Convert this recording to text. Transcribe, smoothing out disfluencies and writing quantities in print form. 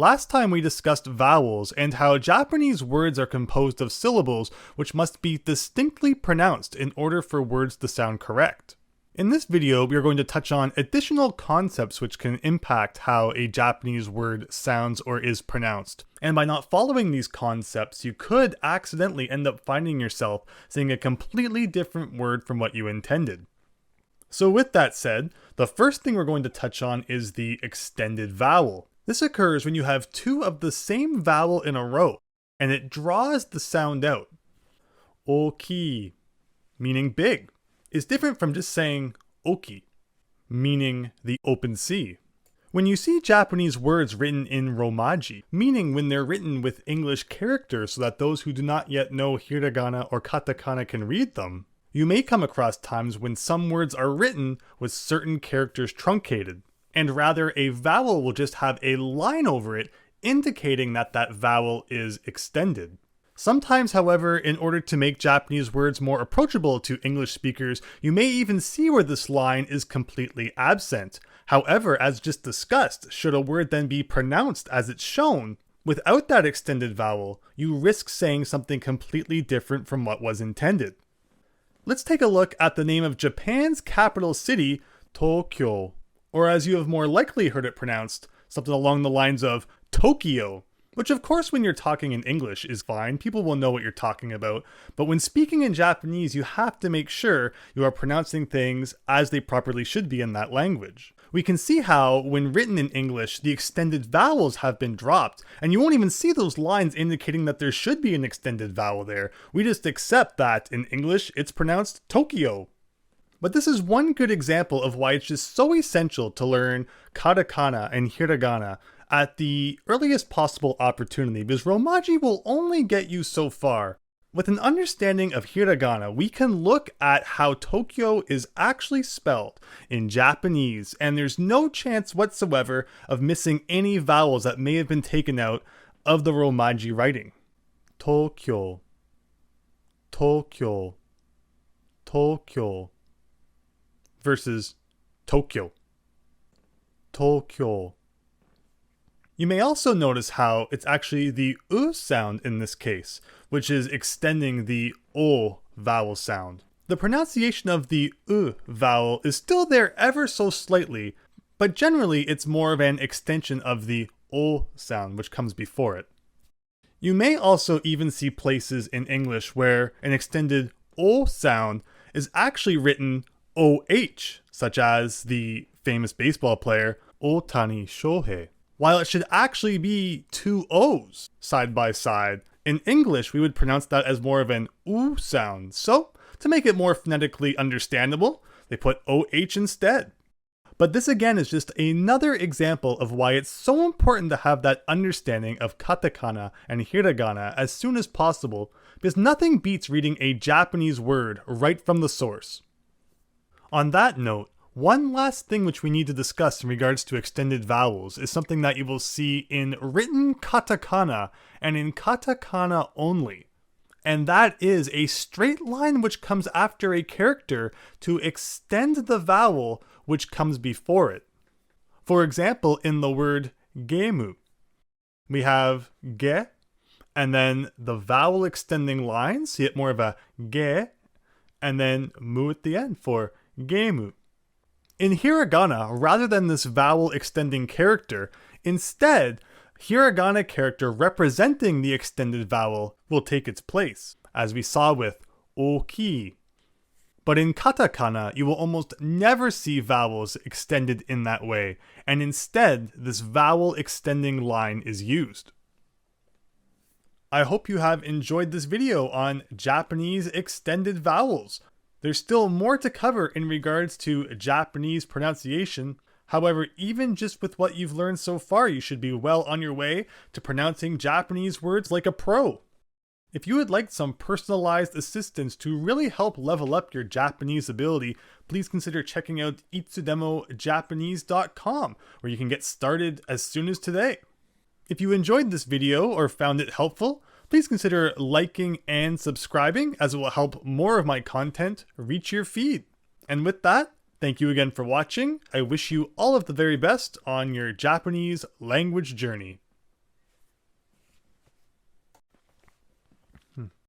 Last time we discussed vowels and how Japanese words are composed of syllables which must be distinctly pronounced in order for words to sound correct. In this video, we are going to touch on additional concepts which can impact how a Japanese word sounds or is pronounced. And by not following these concepts, you could accidentally end up finding yourself saying a completely different word from what you intended. So with that said, the first thing we're going to touch on is the extended vowel. This occurs when you have two of the same vowel in a row, and it draws the sound out. Oki, meaning big, is different from just saying oki, meaning the open sea. When you see Japanese words written in romaji, meaning when they're written with English characters so that those who do not yet know hiragana or katakana can read them, you may come across times when some words are written with certain characters truncated, and rather a vowel will just have a line over it indicating that that vowel is extended. Sometimes, however, in order to make Japanese words more approachable to English speakers, you may even see where this line is completely absent. However, as just discussed, should a word then be pronounced as it's shown, without that extended vowel, you risk saying something completely different from what was intended. Let's take a look at the name of Japan's capital city, Tokyo, or as you have more likely heard it pronounced, something along the lines of Tokyo. Which of course when you're talking in English is fine, people will know what you're talking about, but when speaking in Japanese you have to make sure you are pronouncing things as they properly should be in that language. We can see how, when written in English, the extended vowels have been dropped, and you won't even see those lines indicating that there should be an extended vowel there. We just accept that in English it's pronounced Tokyo. But this is one good example of why it's just so essential to learn katakana and hiragana at the earliest possible opportunity, because romaji will only get you so far. With an understanding of hiragana, we can look at how Tokyo is actually spelled in Japanese, and there's no chance whatsoever of missing any vowels that may have been taken out of the romaji writing. Tokyo, Tokyo, Tokyo, versus Tokyo, Tokyo. You may also notice how it's actually the U sound in this case, which is extending the O vowel sound. The pronunciation of the U vowel is still there ever so slightly, but generally it's more of an extension of the O sound, which comes before it. You may also even see places in English where an extended O sound is actually written OH, such as the famous baseball player Ohtani Shohei. While it should actually be two O's side by side, in English we would pronounce that as more of an U sound. So, to make it more phonetically understandable, they put OH instead. But this again is just another example of why it's so important to have that understanding of katakana and hiragana as soon as possible, because nothing beats reading a Japanese word right from the source. On that note, one last thing which we need to discuss in regards to extended vowels is something that you will see in written katakana and in katakana only. And that is a straight line which comes after a character to extend the vowel which comes before it. For example, in the word gemu, we have ge, and then the vowel extending line, see it more of a ge, and then mu at the end for gemu. In hiragana, rather than this vowel extending character, instead, hiragana character representing the extended vowel will take its place, as we saw with oki. But in katakana, you will almost never see vowels extended in that way, and instead, this vowel extending line is used. I hope you have enjoyed this video on Japanese extended vowels. There's still more to cover in regards to Japanese pronunciation. However, even just with what you've learned so far, you should be well on your way to pronouncing Japanese words like a pro. If you would like some personalized assistance to really help level up your Japanese ability, please consider checking out Itsudemojapanese.com, where you can get started as soon as today. If you enjoyed this video or found it helpful, please consider liking and subscribing, as it will help more of my content reach your feed. And with that, thank you again for watching. I wish you all of the very best on your Japanese language journey.